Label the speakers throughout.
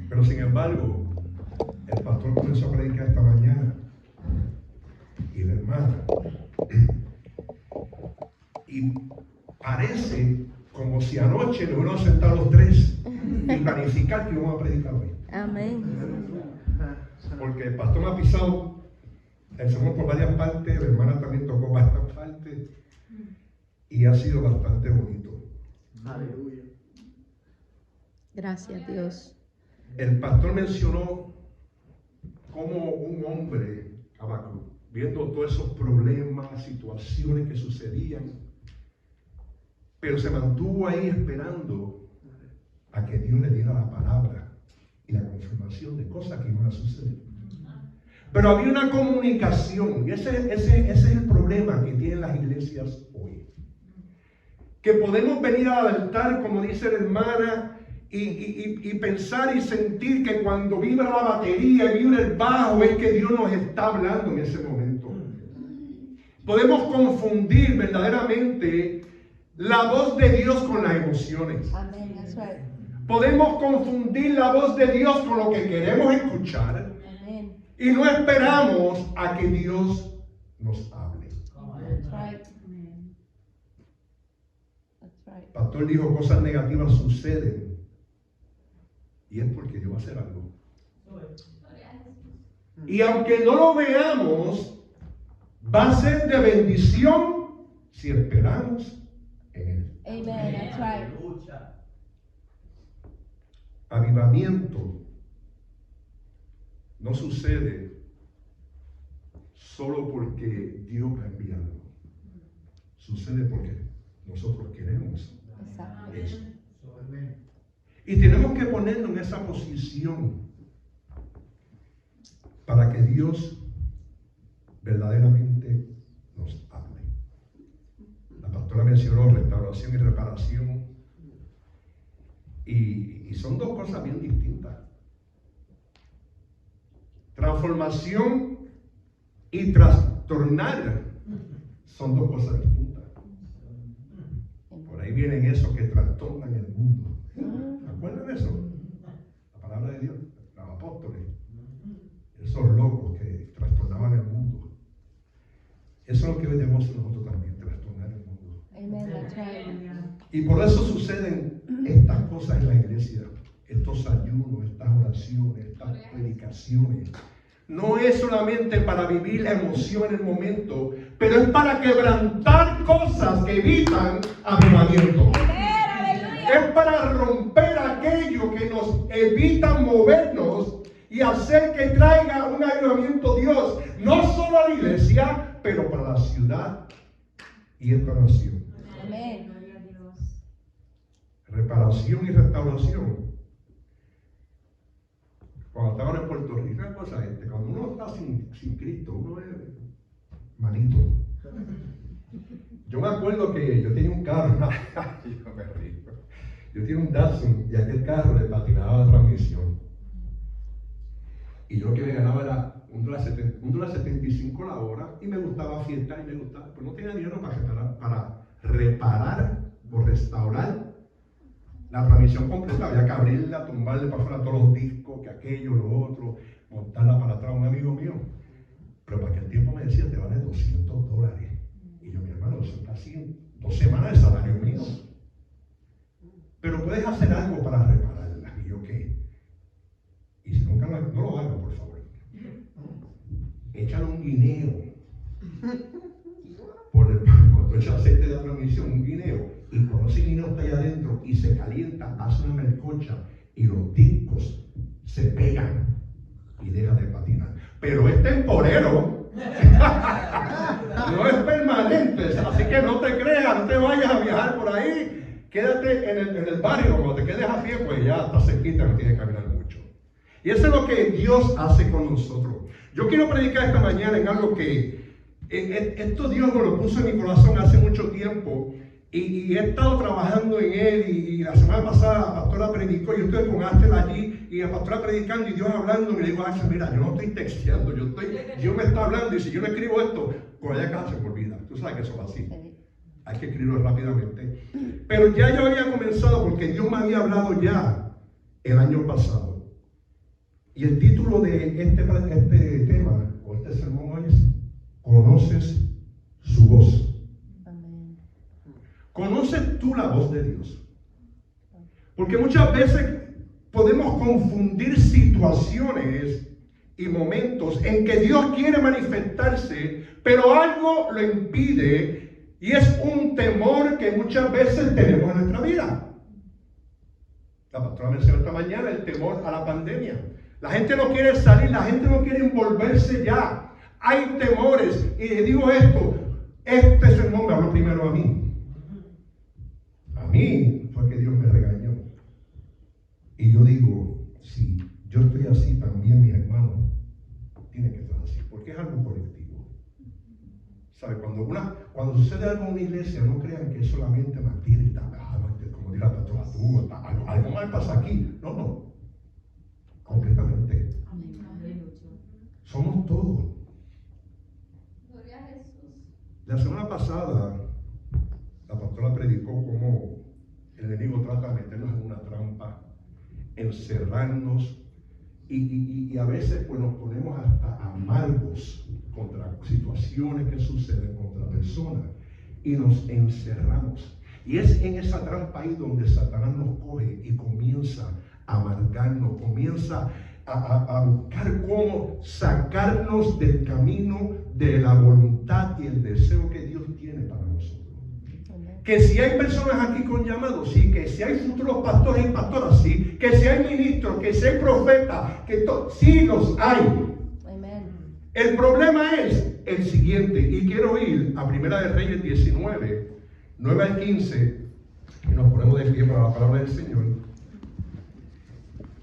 Speaker 1: Pero sin embargo, el pastor comenzó a predicar esta mañana y la hermana, y parece como si anoche nos hubiéramos sentado los tres y planificar que íbamos a predicar hoy.
Speaker 2: Amén.
Speaker 1: Porque el pastor me ha pisado el sermón por varias partes, la hermana también tocó bastantes partes y ha sido bastante bonito.
Speaker 3: Aleluya.
Speaker 2: Gracias, Dios.
Speaker 1: El pastor mencionó cómo un hombre, Habacuc, viendo todos esos problemas, situaciones que sucedían, pero se mantuvo ahí esperando a que Dios le diera la palabra y la confirmación de cosas que iban a suceder. Pero había una comunicación, y ese es el problema que tienen las iglesias hoy. Que podemos venir al altar, como dice la hermana, y pensar y sentir que cuando vibra la batería y vibra el bajo es que Dios nos está hablando en ese momento. Podemos confundir verdaderamente la voz de Dios con las emociones.
Speaker 2: Amén. That's right.
Speaker 1: Podemos confundir la voz de Dios con lo que queremos escuchar
Speaker 2: Amén.
Speaker 1: y no esperamos a que Dios nos hable.
Speaker 2: That's right. That's right.
Speaker 1: El pastor dijo, cosas negativas suceden y es porque Dios va a hacer algo. Y aunque no lo veamos, va a ser de bendición si esperamos en Él.
Speaker 2: Amen. That's right.
Speaker 1: Avivamiento no sucede solo porque Dios va a enviarlo. Sucede porque nosotros queremos
Speaker 2: Exacto.
Speaker 1: eso. Y tenemos que ponernos en esa posición para que Dios verdaderamente nos hable. La pastora mencionó restauración y reparación. Y son dos cosas bien distintas. Transformación y trastornar son dos cosas distintas. Por ahí vienen esos que trastornan el mundo. ¿Se acuerdan de eso? La palabra de Dios, los apóstoles. Esos locos que trastornaban el mundo. Eso es lo que hoy debemos hacer nosotros también, trastornar el mundo.
Speaker 2: Amen. That's right.
Speaker 1: Y por eso suceden estas cosas en la iglesia, estos ayunos, estas oraciones, estas predicaciones. No es solamente para vivir la emoción en el momento, pero es para quebrantar cosas que evitan avivamiento. Es para romper aquello que nos evita movernos y hacer que traiga un avivamiento Dios, no solo a la iglesia, pero para la ciudad y esta nación.
Speaker 2: Amén.
Speaker 1: Reparación y restauración. Cuando estaban en Puerto Rico, una cosa cuando uno está sin Cristo, uno es malito. Yo me acuerdo que yo tenía un carro, yo me río. Yo tenía un Datsun y aquel carro le patinaba la transmisión. Y yo lo que me ganaba era $1.75 la hora y me gustaba fiesta y me gustaba, pero no tenía dinero para reparar o restaurar la transmisión completa. Había que abrirla, tumbarle para afuera todos los discos, que aquello, lo otro, montarla para atrás. Un amigo mío, pero para aquel tiempo me decía, te vale $200. Y yo, mi hermano, eso es casi 2 semanas de salario mío. Pero puedes hacer algo para repararla. Y yo, ¿qué? Y si nunca no lo hago, por favor. Échale un guineo. Cuando echa aceite de la transmisión, un guineo. Y cuando ese guineo está ahí adentro y se calienta, hace una melcocha y los discos se pegan y deja de patinar. Pero es temporero. No es permanente. Así que no te creas, no te vayas a viajar por ahí. Quédate en el barrio. Cuando te quedes a pie, pues ya está cerquita, no tienes que caminar mucho. Y eso es lo que Dios hace con nosotros. Yo quiero predicar esta mañana en algo que esto Dios me lo puso en mi corazón hace mucho tiempo. Y he estado trabajando en él. Y la semana pasada la pastora predicó. Yo estoy con Ángel allí y la pastora predicando y Dios hablando. Y le digo a Ángel, mira, yo no estoy texteando. Dios me está hablando. Y si yo no escribo esto, por allá acá se me olvida. Tú sabes que eso va así. Hay que escribirlo rápidamente. Pero ya yo había comenzado pensado porque Dios me había hablado ya el año pasado. Y el título de este tema o este sermón hoy es ¿Conoces su voz?
Speaker 2: Amén.
Speaker 1: ¿Conoces tú la voz de Dios? Porque muchas veces podemos confundir situaciones y momentos en que Dios quiere manifestarse, pero algo lo impide y es un temor que muchas veces tenemos en nuestra vida. La pastora mencionó esta mañana el temor a la pandemia. La gente no quiere salir, la gente no quiere envolverse ya. Hay temores. Y le digo esto, este sermón me habló primero a mí. A mí fue que Dios me regañó. Y yo digo, si yo estoy así, también mis hermanos tienen que estar así, porque es algo colectivo. ¿Sabe? Cuando sucede algo en una iglesia, no crean que es solamente Martín y como dice la pastora, algo mal pasa aquí. No. Concretamente. Somos todos.
Speaker 3: Gloria a Jesús.
Speaker 1: La semana pasada, la pastora predicó cómo el enemigo trata de meternos en una trampa, encerrarnos y a veces pues nos ponemos hasta amargos contra situaciones que suceden, contra personas y nos encerramos. Y es en esa trampa ahí donde Satanás nos coge y comienza a amargarnos, comienza a buscar cómo sacarnos del camino de la voluntad y el deseo que Dios tiene para nosotros. Que si hay personas aquí con llamados, sí. Que si hay futuros pastores y pastoras, sí. Que si hay ministros, que si hay profetas, sí los hay.
Speaker 2: Amen.
Speaker 1: El problema es el siguiente, y quiero ir a Primera de Reyes 19, 9 al 15, y nos ponemos de pie para la palabra del Señor.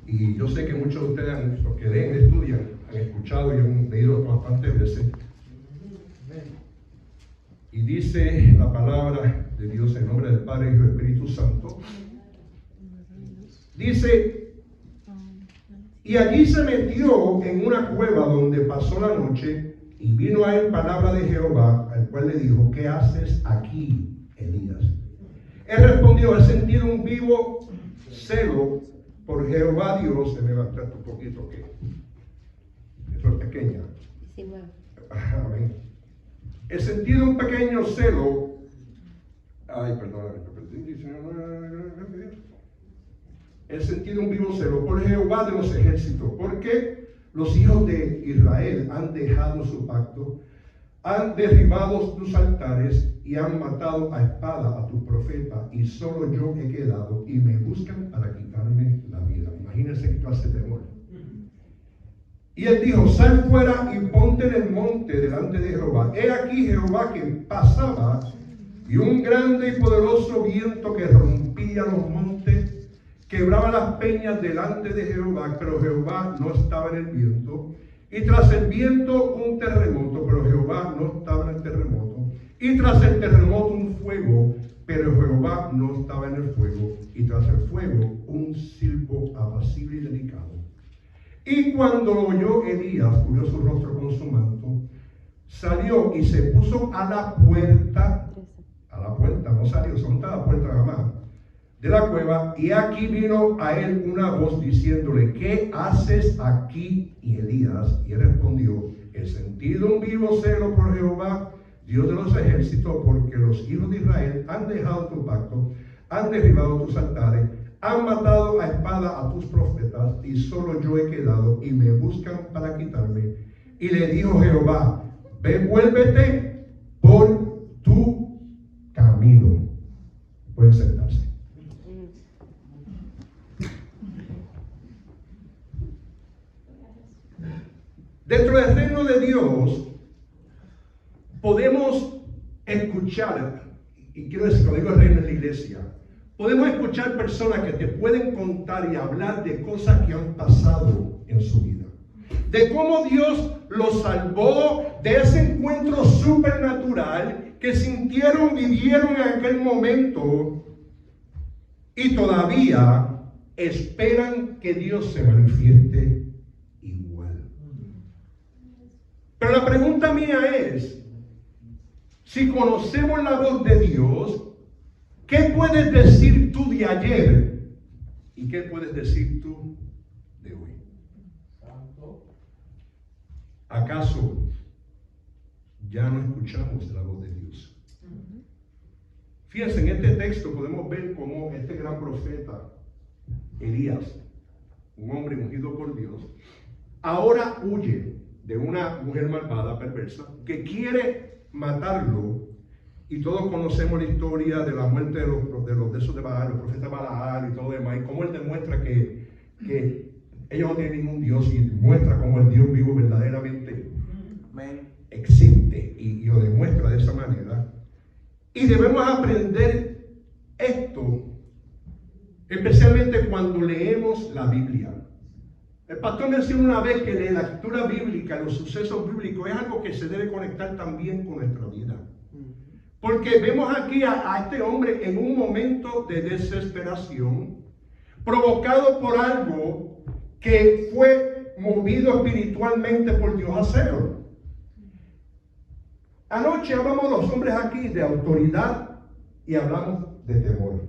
Speaker 1: Y yo sé que muchos de ustedes, los que leen, estudian, han escuchado y han leído bastantes veces. Y dice la palabra de Dios en nombre del Padre, Hijo y Espíritu Santo. Dice, y allí se metió en una cueva donde pasó la noche, y vino a él palabra de Jehová, al cual le dijo, ¿qué haces aquí, Elías? Él respondió, he sentido un vivo celo por Jehová Dios. Se me va a tratar un poquito que esto es pequeña.
Speaker 2: 19.
Speaker 1: Amén. He sentido un pequeño celo. Ay, perdóname, he sentido un vivo celo por Jehová de los ejércitos, porque los hijos de Israel han dejado su pacto, han derribado tus altares y han matado a espada a tus profetas, y solo yo he quedado y me buscan para quitarme la vida. Imagínense qué clase de temor. Y él dijo, sal fuera y ponte en el monte delante de Jehová. He aquí Jehová que pasaba, y un grande y poderoso viento que rompía los montes, quebraba las peñas delante de Jehová, pero Jehová no estaba en el viento. Y tras el viento un terremoto, pero Jehová no estaba en el terremoto. Y tras el terremoto un fuego, pero Jehová no estaba en el fuego. Y tras el fuego un silbo apacible y delicado. Y cuando lo oyó Elías, cubrió su rostro con su manto, salió y se puso a la puerta, no salió, se montó a la puerta nada más, de la cueva, y aquí vino a él una voz diciéndole, ¿qué haces aquí, Elías? Y él respondió, he sentido un vivo celo por Jehová, Dios de los ejércitos, porque los hijos de Israel han dejado tu pacto, han derribado tus altares, han matado a espada a tus profetas, y solo yo he quedado, y me buscan para quitarme. Y le dijo Jehová, ve, vuélvete por tu camino. Pueden sentarse. Dentro del reino de Dios podemos escuchar, y quiero decir, cuando digo el reino de la iglesia, podemos escuchar personas que te pueden contar y hablar de cosas que han pasado en su vida. De cómo Dios los salvó de ese encuentro supernatural que sintieron, vivieron en aquel momento y todavía esperan que Dios se manifieste igual. Pero la pregunta mía es, si conocemos la voz de Dios, ¿qué puedes decir tú de ayer y qué puedes decir tú de hoy. ¿Acaso ya no escuchamos la voz de Dios? Fíjense, en este texto podemos ver cómo este gran profeta, Elías, un hombre ungido por Dios, ahora huye de una mujer malvada, perversa, que quiere matarlo. Y todos conocemos la historia de la muerte de esos de Baal, los profetas Balaal y todo demás, y cómo él demuestra que ellos no tienen ningún Dios, y muestra cómo el Dios vivo verdaderamente existe, y lo demuestra de esa manera. Y debemos aprender esto, especialmente cuando leemos la Biblia. El pastor mencionó una vez que la lectura bíblica, los sucesos bíblicos, es algo que se debe conectar también con nuestra vida. Porque vemos aquí a este hombre en un momento de desesperación, provocado por algo que fue movido espiritualmente por Dios a hacerlo. Anoche hablamos los hombres aquí de autoridad y hablamos de temor.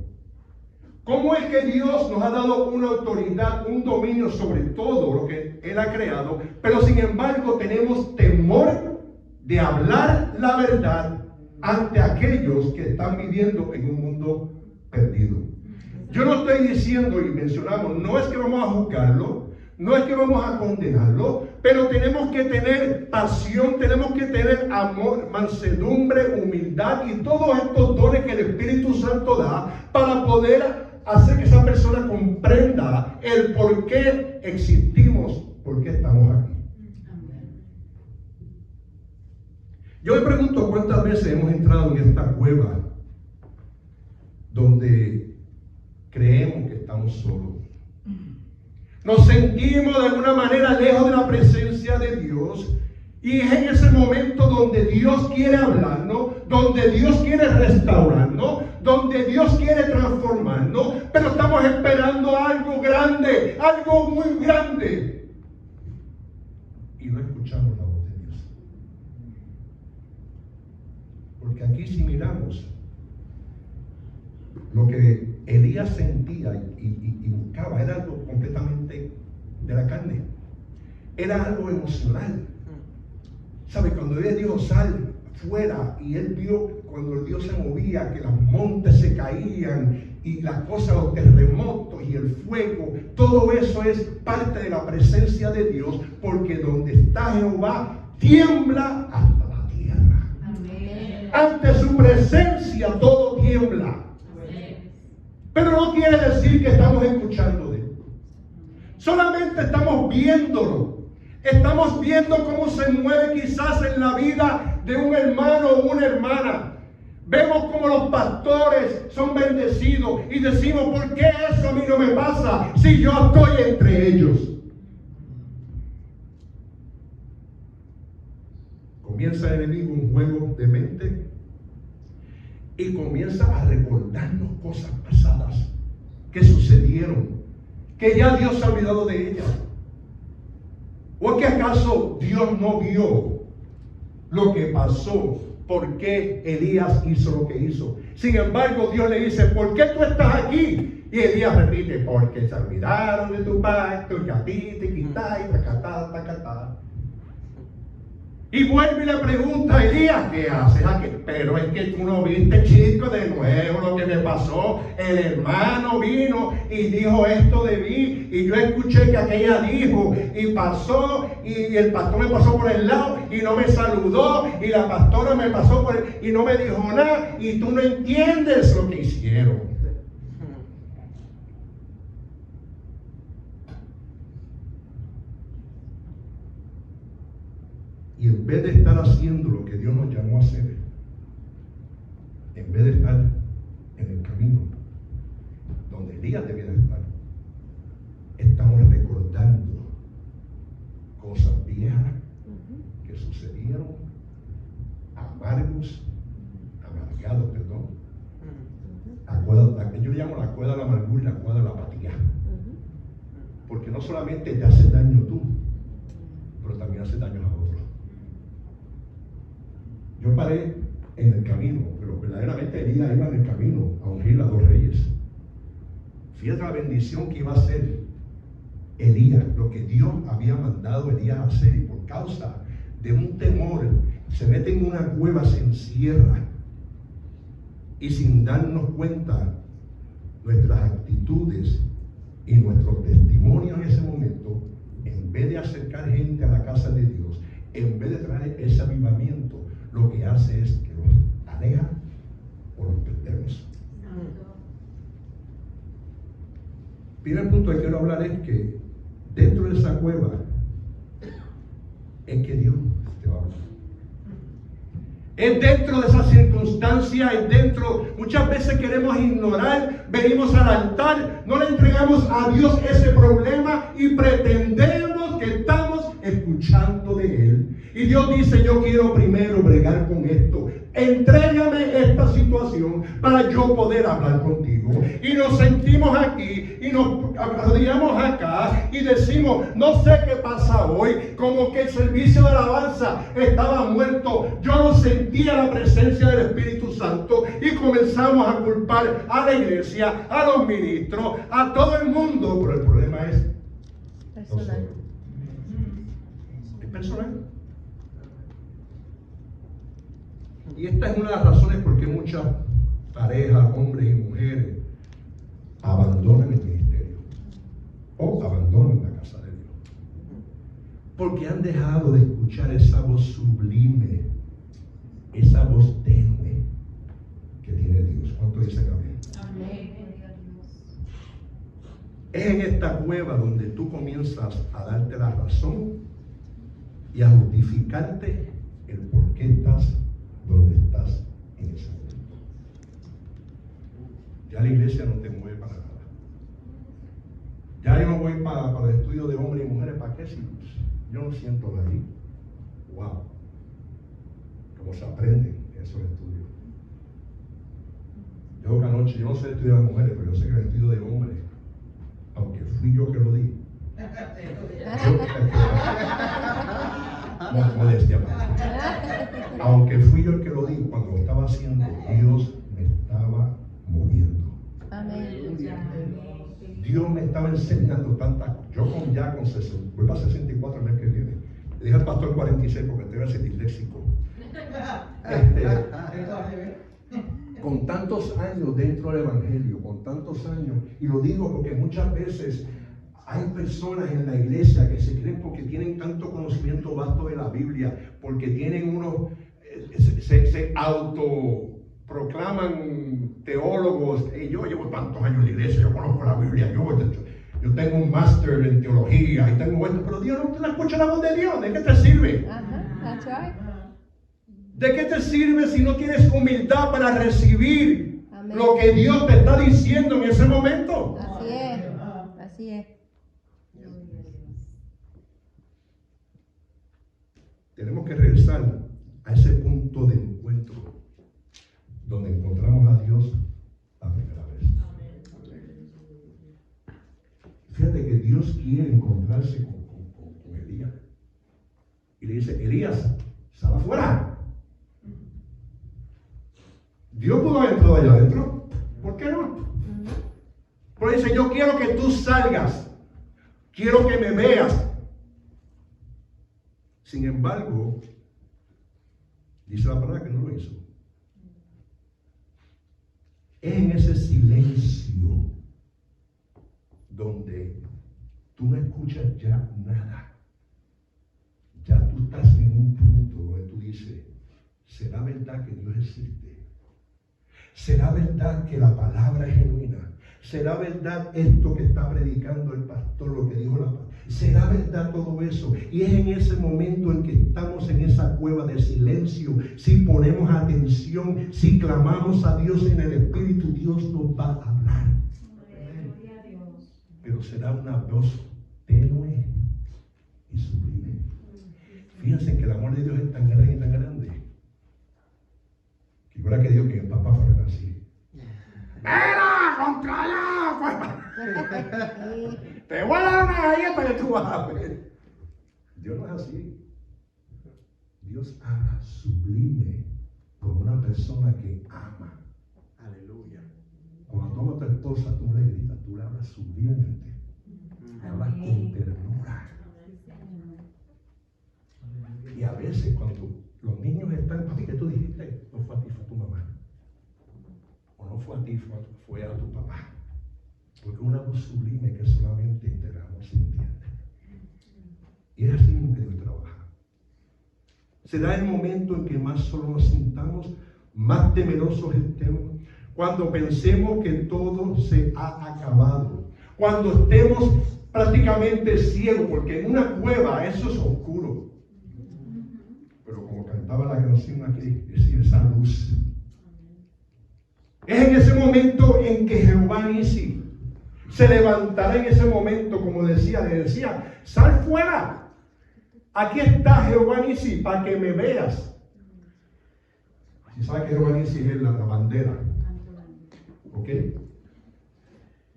Speaker 1: ¿Cómo es que Dios nos ha dado una autoridad, un dominio sobre todo lo que Él ha creado, pero sin embargo tenemos temor de hablar la verdad ante aquellos que están viviendo en un mundo perdido? Yo no estoy diciendo, y mencionamos, no es que vamos a juzgarlo, no es que vamos a condenarlo, pero tenemos que tener pasión, tenemos que tener amor, mansedumbre, humildad y todos estos dones que el Espíritu Santo da para poder hacer que esa persona comprenda el por qué existimos, por qué estamos aquí. Yo me pregunto cuántas veces hemos entrado en esta cueva donde creemos que estamos solos. Nos sentimos de alguna manera lejos de la presencia de Dios, y es en ese momento donde Dios quiere hablarnos, donde Dios quiere restaurarnos, donde Dios quiere transformarnos, pero estamos esperando algo grande, algo muy grande, y no escuchamos la voz de Dios. Porque aquí, si miramos lo que Elías sentía y buscaba, era algo completamente de la carne, era algo emocional. ¿Sabe? Cuando Dios dijo sal fuera, y él vio cuando el Dios se movía, que los montes se caían y las cosas, los terremotos y el fuego, todo eso es parte de la presencia de Dios, porque donde está Jehová tiembla hasta la tierra. Amén. Ante su presencia todo tiembla. Amén. Pero no quiere decir que estamos escuchando de él, solamente estamos viéndolo. Estamos viendo cómo se mueve quizás en la vida de un hermano o una hermana. Vemos cómo los pastores son bendecidos y decimos, ¿por qué eso a mí no me pasa si yo estoy entre ellos? Comienza el enemigo un juego de mente y comienza a recordarnos cosas pasadas que sucedieron, que ya Dios se ha olvidado de ellas. ¿O es que acaso Dios no vio lo que pasó? ¿Por qué Elías hizo lo que hizo? Sin embargo, Dios le dice, ¿por qué tú estás aquí? Y Elías repite, porque se olvidaron de tu pacto, y a ti te quitáis, tacatá, tacatá. Y vuelve y le pregunta a Elías, ¿qué haces aquí? Pero es que tú no viste, chico, de nuevo lo que me pasó. El hermano vino y dijo esto de mí, y yo escuché que aquella dijo, y pasó, y el pastor me pasó por el lado y no me saludó, y la pastora me pasó por y no me dijo nada, y tú no entiendes lo que hicieron. Y en vez de estar haciendo lo que Dios nos llamó a hacer, en vez de estar en el camino donde Elías debía de estar, estamos recordando cosas viejas que sucedieron, amargados, perdón. Yo le llamo la cuerda de la amargura y la cuerda de la apatía. Porque no solamente te hace daño tú, pero también hace daño a otros. Yo paré en el camino, pero verdaderamente Elías iba en el camino a ungir a 2 reyes. Fíjate la bendición que iba a hacer Elías, lo que Dios había mandado a Elías a hacer, y por causa de un temor se mete en una cueva, se encierra, y sin darnos cuenta nuestras actitudes y nuestro testimonio en ese momento, en vez de acercar gente a la casa de Dios, en vez de traer ese avivamiento, lo que hace es que los aleja o los perdemos. Primer punto que quiero hablar es que dentro de esa cueva es que Dios te va a hablar. Es dentro de esa circunstancia, es dentro. Muchas veces queremos ignorar, venimos al altar, no le entregamos a Dios ese problema y pretendemos que estamos escuchando de Él. Y Dios dice: yo quiero primero bregar con esto. Entrégame esta situación para yo poder hablar contigo. Y nos sentimos aquí y nos arrodillamos acá y decimos: no sé qué pasa hoy, como que el servicio de alabanza estaba muerto. Yo no sentía la presencia del Espíritu Santo, y comenzamos a culpar a la iglesia, a los ministros, a todo el mundo. Pero el problema es
Speaker 2: Personal.
Speaker 1: es personal. Y esta es una de las razones por qué muchas parejas, hombres y mujeres, abandonan el ministerio o abandonan la casa de Dios, porque han dejado de escuchar esa voz sublime, esa voz tenue que tiene Dios. ¿Cuánto dicen amén?
Speaker 3: Amén.
Speaker 1: Es en esta cueva donde tú comienzas a darte la razón y a justificarte el por qué estás donde estás en ese momento. Ya la iglesia no te mueve para nada. Ya yo no voy para el estudio de hombres y mujeres. ¿Para qué? Si yo no siento la ahí. Wow. Cómo se aprenden esos estudios. Yo que anoche, yo no sé estudiar de mujeres, pero yo sé que el estudio de hombres, aunque fui yo que lo di, modestia, aunque fui yo el que lo di, cuando lo estaba haciendo, Dios me estaba moviendo.
Speaker 2: Amén.
Speaker 1: Dios me estaba enseñando tantas cosas. Yo con 60, voy para 64 el mes que viene. Le dije al pastor 46 porque te voy a ser disléxico. Con tantos años dentro del evangelio, con tantos años, y lo digo porque muchas veces hay personas en la iglesia que se creen, porque tienen tanto conocimiento vasto de la Biblia, porque tienen unos, se autoproclaman teólogos. Y yo llevo tantos años en la iglesia, yo conozco la Biblia, yo tengo un máster en teología y tengo esto, pero Dios no te escucha la voz de Dios. ¿De qué te sirve?
Speaker 2: That's right.
Speaker 1: ¿De qué te sirve si no tienes humildad para recibir
Speaker 2: Amén.
Speaker 1: lo que Dios te está diciendo en ese momento?
Speaker 2: Así es. Así es.
Speaker 1: Tenemos que regresar a ese punto de encuentro donde encontramos a Dios la primera vez. Fíjate que Dios quiere encontrarse con Elías. Y le dice: Elías, sal afuera. Dios pudo haber entrado allá adentro. ¿Por qué no? Pero dice: yo quiero que tú salgas. Quiero que me veas. Sin embargo, dice la palabra que no lo hizo. Es en ese silencio donde tú no escuchas ya nada. Ya tú estás en un punto donde tú dices: ¿será verdad que Dios existe? ¿Será verdad que la palabra es genuina? ¿Será verdad esto que está predicando el pastor, lo que dijo la palabra? ¿Será verdad todo eso? Y es en ese momento en que estamos en esa cueva de silencio. Si ponemos atención, si clamamos a Dios en el Espíritu, Dios nos va a hablar. Pero será una voz tenue y sublime. Fíjense que el amor de Dios es tan grande y tan grande, que igual que Dios, que el papá fuera así. ¡Mira, contra allá! Te voy a dar una galleta que tú vas a ver. Dios no es así. Dios habla sublime con una persona que ama. Aleluya. Cuando tú amas a tu esposa, tú no le gritas, tú le hablas sublimemente. Le hablas con ternura. Y a veces cuando los niños están, papi, ¿qué tú dijiste? No fue a ti, fue a tu mamá. O no fue a ti, fue a tu papá. Porque una voz sublime que solamente entre el amor se entiende. Y es así mismo que Dios trabaja. Será el momento en que más solo nos sintamos, más temerosos estemos, cuando pensemos que todo se ha acabado, cuando estemos prácticamente ciegos, porque en una cueva eso es oscuro. Pero como cantaba la canción aquí, es esa luz. Es en ese momento en que Jehová Nisi se levantará en ese momento, como le decía, sal fuera. Aquí está Jehová Nisi para que me veas. Si sabes que Jehová Nisi es la bandera. ¿Ok?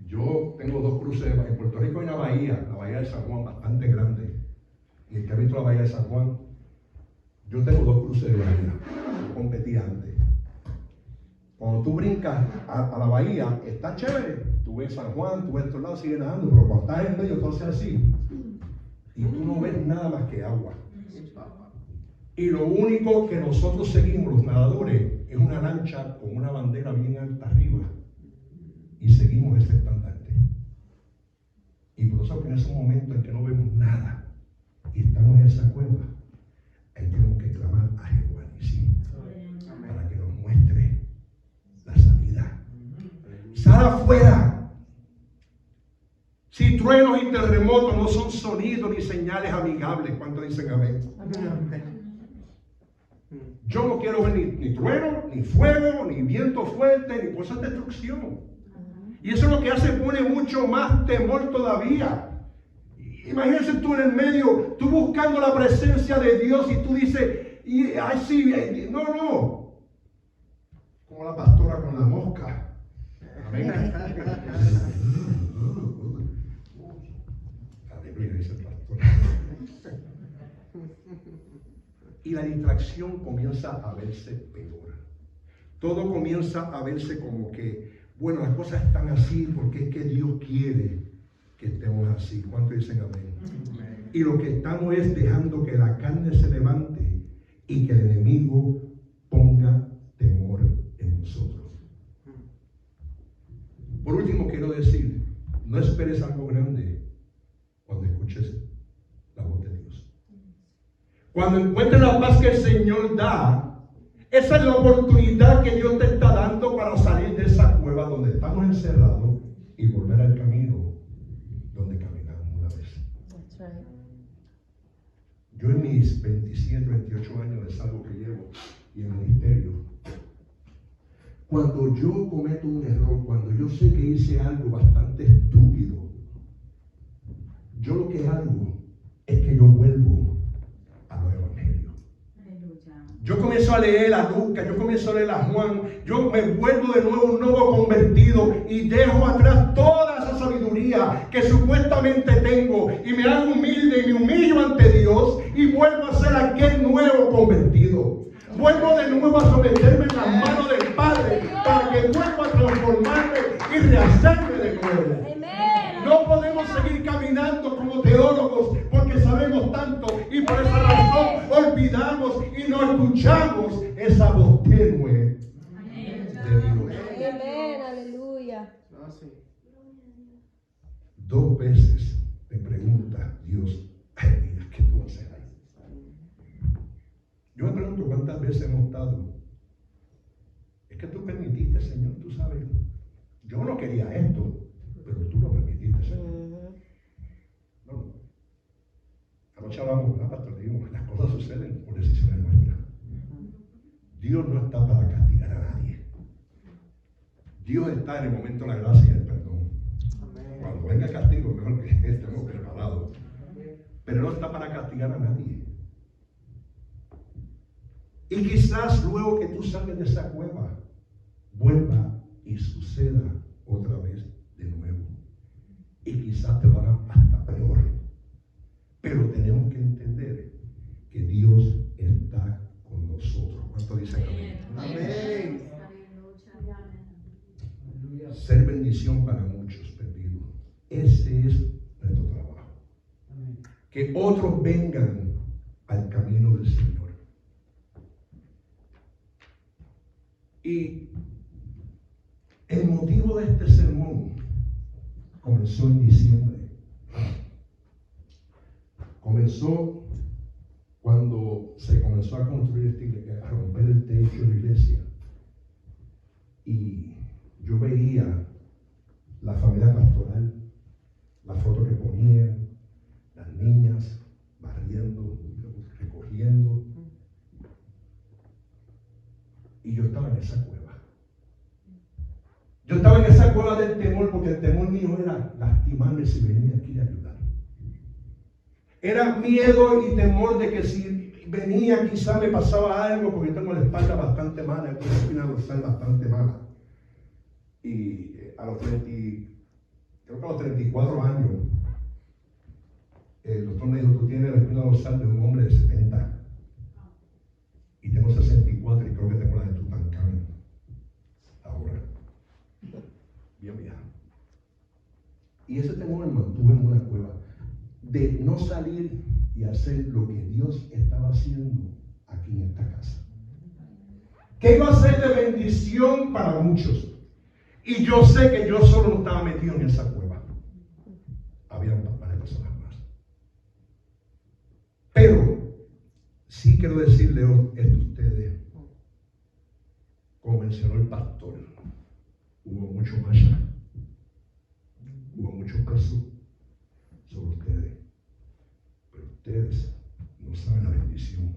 Speaker 1: Yo tengo 2 cruces. En Puerto Rico hay una bahía, la bahía de San Juan, bastante grande. Y el que ha visto la bahía de San Juan, yo tengo 2 cruces de bahía. Yo competí antes. Cuando tú brincas a la bahía, está chévere. Tú ves San Juan, tú ves estos lados, sigue nadando, pero cuando estás en medio, todo hace así. Y tú no ves nada más que agua. Y lo único que nosotros seguimos, los nadadores, es una lancha con una bandera bien alta arriba. Y seguimos ese estandarte. Y por eso que en ese momento en que no vemos nada y estamos en esa cueva, ahí tenemos que clamar a Jehová Nisi para que nos muestre la salida. Sal afuera. Si truenos y terremotos no son sonidos ni señales amigables, ¿cuántos dicen amén? Yo no quiero ver ni trueno, ni fuego, ni viento fuerte, ni cosas de destrucción. Y eso es lo que hace, pone mucho más temor todavía. Imagínense tú en el medio, tú buscando la presencia de Dios y tú dices, ay sí, no. Como la pastora con la mosca. Amén. Aleluya, dice el pastor. Y la distracción comienza a verse peor. Todo comienza a verse como que, bueno, las cosas están así porque es que Dios quiere que estemos así. ¿Cuántos dicen amén? Y lo que estamos es dejando que la carne se levante y que el enemigo ponga temor en nosotros. Por último, quiero decir, no esperes algo grande cuando escuches la voz de Dios. Cuando encuentres la paz que el Señor da, esa es la oportunidad que Dios te está dando para salir de esa cueva donde estamos encerrados y volver al camino donde caminamos una vez.
Speaker 2: That's right.
Speaker 1: Yo en mis 27, 28 años de salvo que llevo y en ministerio, cuando yo cometo un error, cuando yo sé que hice algo bastante estúpido, yo lo que hago es que yo vuelvo a los evangelios. Yo comienzo a leer a Lucas, yo comienzo a leer a Juan, yo me vuelvo de nuevo un nuevo convertido y dejo atrás toda esa sabiduría que supuestamente tengo y me hago humilde y me humillo ante Dios y vuelvo a ser aquel nuevo convertido. Vuelvo de nuevo a someterme en las manos del Padre para que vuelva a transformarme y rehacerme de nuevo. No podemos seguir caminando como teólogos porque sabemos tanto y por esa razón olvidamos y no escuchamos esa voz tenue de Dios.
Speaker 2: Amén, aleluya.
Speaker 1: 2 veces me pregunta Dios, ay, mira, ¿qué tú haces ahí? Yo me pregunto cuántas veces hemos estado. Es que tú permitiste, Señor, tú sabes. Yo no quería esto, pero tú lo permitiste, Señor. No. Anoche hablamos, ¿verdad, pastor? Dijimos, las cosas suceden por decisiones nuestras. Dios no está para castigar a nadie. Dios está en el momento de la gracia y el perdón. Cuando venga el castigo, mejor que estemos preparados. Pero no está para castigar a nadie. Y quizás luego que tú salgas de esa cueva, vuelva y suceda otra vez de nuevo. Y quizás te lo hagan hasta peor. Pero tenemos que entender que Dios está con nosotros. ¿Cuánto dicen amén? Amén. Ser bendición para muchos perdidos. Ese es nuestro trabajo. Que otros vengan al camino del Señor. Y el motivo de este sermón comenzó en diciembre. Comenzó cuando se comenzó a construir esta iglesia, a romper el techo de la iglesia. Y yo veía la familia pastoral, la foto que ponían, las niñas barriendo, recogiendo. Y yo estaba en esa cueva. Yo estaba en esa cueva del temor, porque el temor mío era lastimarme si venía aquí a ayudar. Era miedo y temor de que si venía quizá me pasaba algo, porque tengo la espalda bastante mala, tengo la espina dorsal bastante mala. Y creo que a los 34 años, el doctor me dijo, tú tienes la espina dorsal de un hombre de 70. Y tengo 64 y creo que tengo la de Tutankamón. Ahora. Bien vieja. Y ese temor me mantuvo en una cueva de no salir y hacer lo que Dios estaba haciendo aquí en esta casa. Que iba a ser de bendición para muchos. Y yo sé que yo solo no estaba metido en esa cueva. Había varias personas más. Pero sí quiero decirle esto a ustedes. Como mencionó el pastor, hubo mucho más allá. Hubo mucho peso sobre ustedes. Pero ustedes no saben la bendición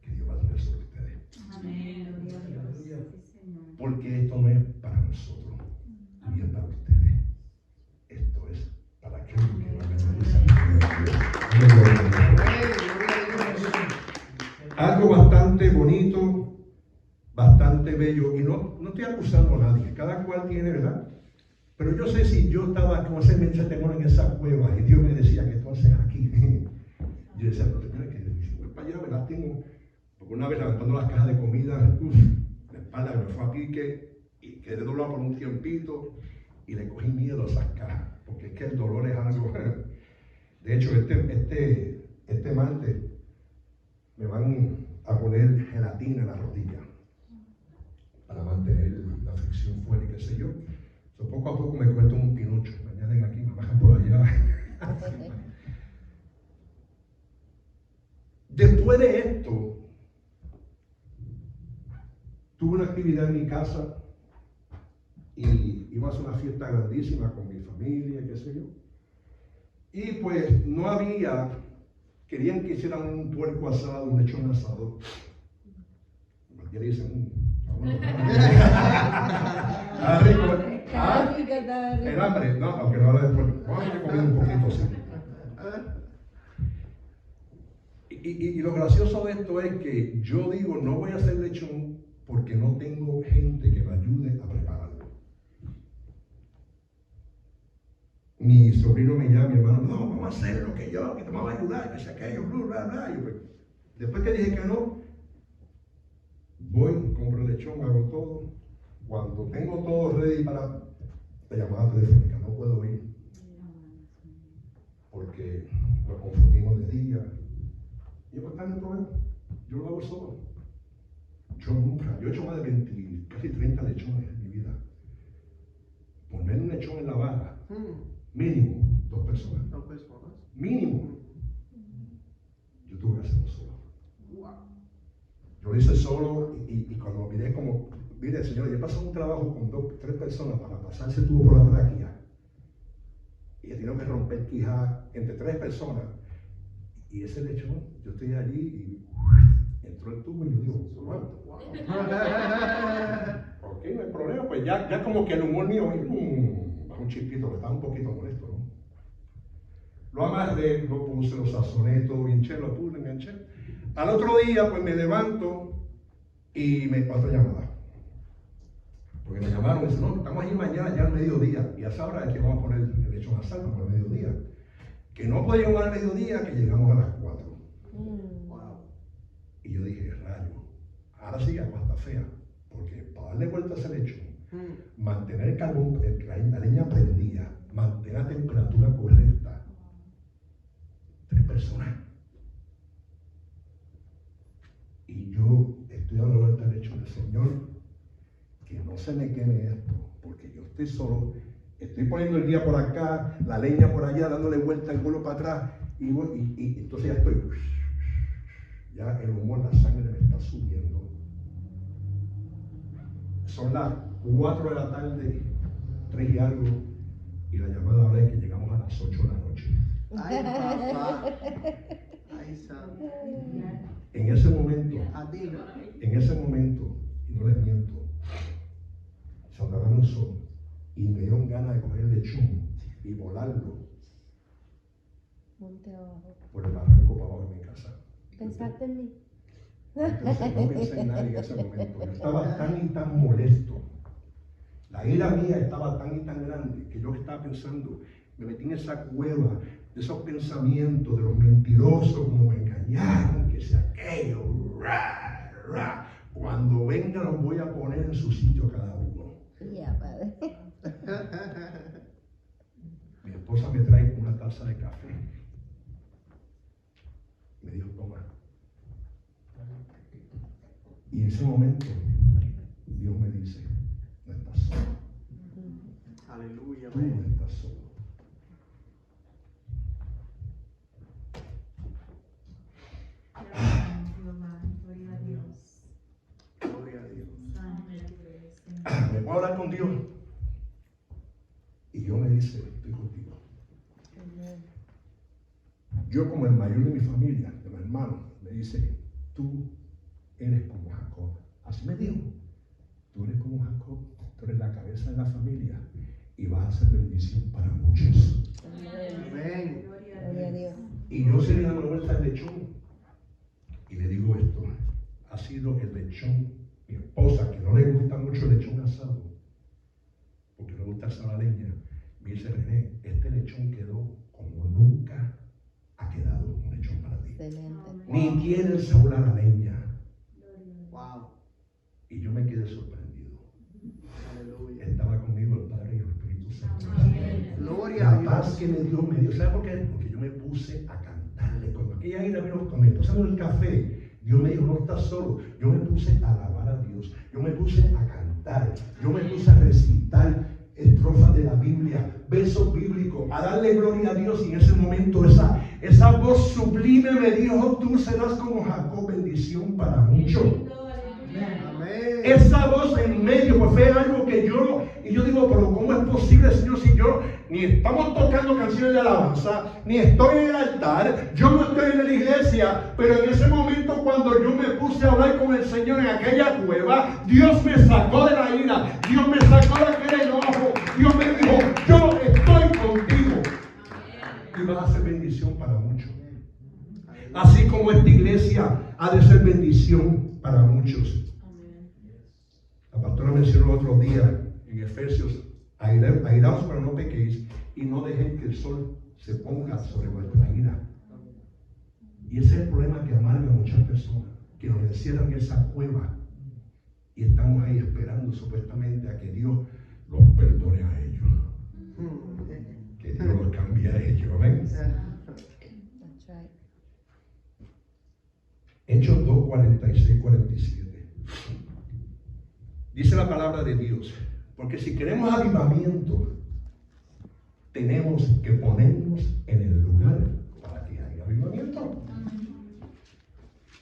Speaker 1: que Dios va a traer sobre ustedes.
Speaker 3: Amén.
Speaker 1: Porque esto no es para nosotros, ni es para ustedes. Esto es para aquellos que van a ganar. Algo bastante bonito, bastante bello. Y no estoy acusando a nadie. Cada cual tiene, ¿verdad? Pero yo sé si yo estaba con ese temor en esa cueva y Dios me decía que entonces aquí. Yo decía, no te tienes que ir. Voy para allá, ¿verdad? Porque una vez levantando las cajas de comida, la espalda me fue a pique y quedé doblado por un tiempito y le cogí miedo a esas cajas. Porque es que el dolor es algo. De hecho, este martes me van a poner gelatina en la rodilla para mantener la fricción fuera y qué sé yo. Poco a poco me cuento un pinocho, me añaden aquí, me bajan por allá. Después de esto, tuve una actividad en mi casa y iba a hacer una fiesta grandísima con mi familia, qué sé yo. Y pues no había, querían que hicieran un puerco asado, un lechón asado. Ya dicen, el hambre, no, aunque no habla después. Vamos a comer un poquito así. Y lo gracioso de esto es que yo digo, no voy a hacer lechón porque no tengo gente que me ayude a prepararlo. Mi sobrino me llama, mi hermano, no, vamos a hacer lo que te vamos a ayudar, que sea aquello, bla, bla. Y pues, después que dije que no, voy, compro el lechón, hago todo. Cuando tengo todo ready para la llamada telefónica, no puedo ir porque nos confundimos de día. Y yo, pues, está en el problema, yo lo hago solo. Yo he hecho más de 20, casi 30 lechones en mi vida. Poner un lechón en la vara, mínimo 2 personas. Mínimo. Yo tuve que hacerlo solo. Yo lo hice solo y cuando lo miré como, mire señor, yo he pasado un trabajo con 2, 3 personas para pasarse el tubo por la tráquea. Y he tenido que romper quija entre 3 personas. Y ese lechón, yo estoy allí y entró el tubo y yo digo, wow. Ok, no hay problema, pues ya como que el humor mío bajó un chispito, que estaba un poquito molesto, ¿no? Lo amarré, lo puse, lo sazoné, todo bien chévere, lo puse, enganché. Al otro día, pues me levanto y me otra llamada. Porque me llamaron y dicen, no, estamos ahí mañana ya al mediodía. Y a esa hora es que vamos a poner el lechón a salva por el mediodía. Que no podía llegar al mediodía, que llegamos a las 4. Wow. Y yo dije, rayo, ahora sí hago hasta fea. Porque para darle vuelta a ese lechón, mantener el carbón, la leña prendida, mantener la temperatura correcta. 3 personas. Y yo estoy dando vuelta al hecho del Señor, que no se me queme esto, porque yo estoy solo, estoy poniendo el día por acá, la leña por allá, dándole vuelta el vuelo para atrás, y entonces ya estoy, ya el humor, la sangre me está subiendo. Son las 4 de la tarde, 3 y algo, y la llamada ahora es que llegamos a las 8 de la noche.
Speaker 4: Ay, papá. Ay, santo.
Speaker 1: En ese momento, y no les miento, se apagaron los ojos y me dieron ganas de coger el lechón y volarlo
Speaker 2: Monte abajo.
Speaker 1: por el barranco para abajo de mi casa.
Speaker 2: ¿Pensaste en mí?
Speaker 1: Entonces no pensé en nadie en ese momento. Yo estaba tan y tan molesto. La ira mía estaba tan y tan grande que yo estaba pensando, me metí en esa cueva de esos pensamientos de los mentirosos, como me engañaron, que sea aquello, cuando venga los voy a poner en su sitio cada uno.
Speaker 2: Ya, padre.
Speaker 1: Mi esposa me trae una taza de café. Me dijo, toma. Y en ese momento, Dios me dice, no estás solo.
Speaker 4: Aleluya.
Speaker 1: Tú no estás solo.
Speaker 3: Gloria a Dios.
Speaker 4: Gloria a Dios.
Speaker 1: Me puedo hablar con Dios. Y Dios me dice, estoy contigo. Yo como el mayor de mi familia, de mis hermanos, me dice, tú eres como Jacob. Así me dijo, tú eres como Jacob, tú eres la cabeza de la familia y vas a ser bendición para muchos.
Speaker 4: Amén.
Speaker 2: Gloria a Dios.
Speaker 1: Y yo seguí dando vuelta al lechón y le digo esto, ha sido el lechón, mi esposa, que no le gusta mucho el lechón asado, porque no le gusta asar la leña, me dice, René, este lechón quedó como nunca ha quedado un lechón para ti.
Speaker 2: Excelente.
Speaker 1: Ni tiene el sabor a la leña.
Speaker 4: Wow.
Speaker 1: Y yo me quedé sorprendido.
Speaker 4: Aleluya.
Speaker 1: Estaba conmigo el Padre y el Espíritu Santo.
Speaker 4: Gloria a
Speaker 1: La paz
Speaker 4: Dios.
Speaker 1: que me dio, ¿sabe por qué? Porque yo me puse a cantarle. Cuando aquella ira vino, cuando me puse el café, Dios me dijo, no estás solo. Yo me puse a alabar a Dios. Yo me puse a cantar. Yo me puse a recitar estrofas de la Biblia, versos bíblicos, a darle gloria a Dios. Y en ese momento esa voz sublime me dijo, tú serás como Jacob, bendición para muchos.
Speaker 4: Amén.
Speaker 1: Esa voz en medio, pues fue algo que yo digo, pero ¿cómo es posible, Señor, si yo ni estamos tocando canciones de alabanza, ni estoy en el altar, yo no estoy en la iglesia, pero en ese momento cuando yo me puse a hablar con el Señor en aquella cueva, Dios me sacó de la ira, Dios me sacó de aquel enojo, Dios me dijo, yo estoy contigo y vas a ser bendición para muchos. Así como esta iglesia ha de ser bendición para muchos. La pastora mencionó otro día en Efesios, airaos pero no pequéis y no dejen que el sol se ponga sobre vuestra ira. Y ese es el problema que amarga a muchas personas, que nos encierran en esa cueva y estamos ahí esperando supuestamente a que Dios los perdone a ellos, que Dios los cambie a ellos. ¿Ven?
Speaker 2: That's right.
Speaker 1: Hechos 2, 46, 47. Dice la palabra de Dios, porque si queremos avivamiento, tenemos que ponernos en el lugar para que haya avivamiento.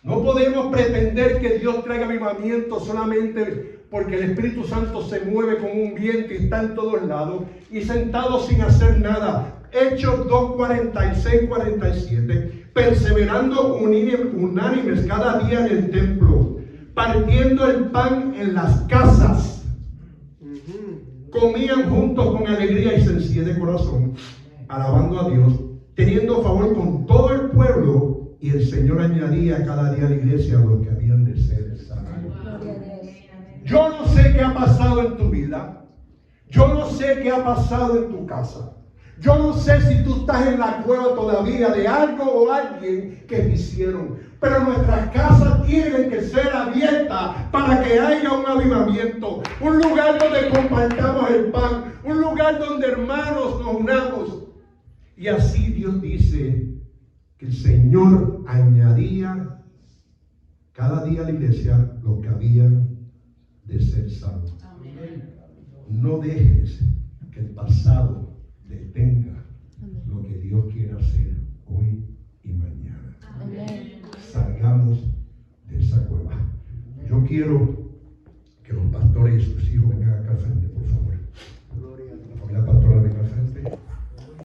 Speaker 1: No podemos pretender que Dios traiga avivamiento solamente porque el Espíritu Santo se mueve como un viento y está en todos lados y sentado sin hacer nada. Hechos 2, 46, 47. Perseverando unánimes cada día en el templo, partiendo el pan en las casas, comían juntos con alegría y sencillez de corazón, alabando a Dios, teniendo favor con todo el pueblo, y el Señor añadía cada día a la iglesia a los que habían de ser salvos.
Speaker 2: Gloria a Dios.
Speaker 1: Yo no sé qué ha pasado en tu vida, yo no sé qué ha pasado en tu casa. Yo no sé si tú estás en la cueva todavía de algo o alguien que te hicieron. Pero nuestras casas tienen que ser abiertas para que haya un avivamiento. Un lugar donde compartamos el pan. Un lugar donde hermanos nos unamos. Y así Dios dice que el Señor añadía cada día a la iglesia lo que habían de ser salvos. No dejes que el pasado detenga lo que Dios quiere hacer hoy y mañana.
Speaker 2: Amén.
Speaker 1: Salgamos de esa cueva. Yo quiero que los pastores y sus hijos vengan acá al frente.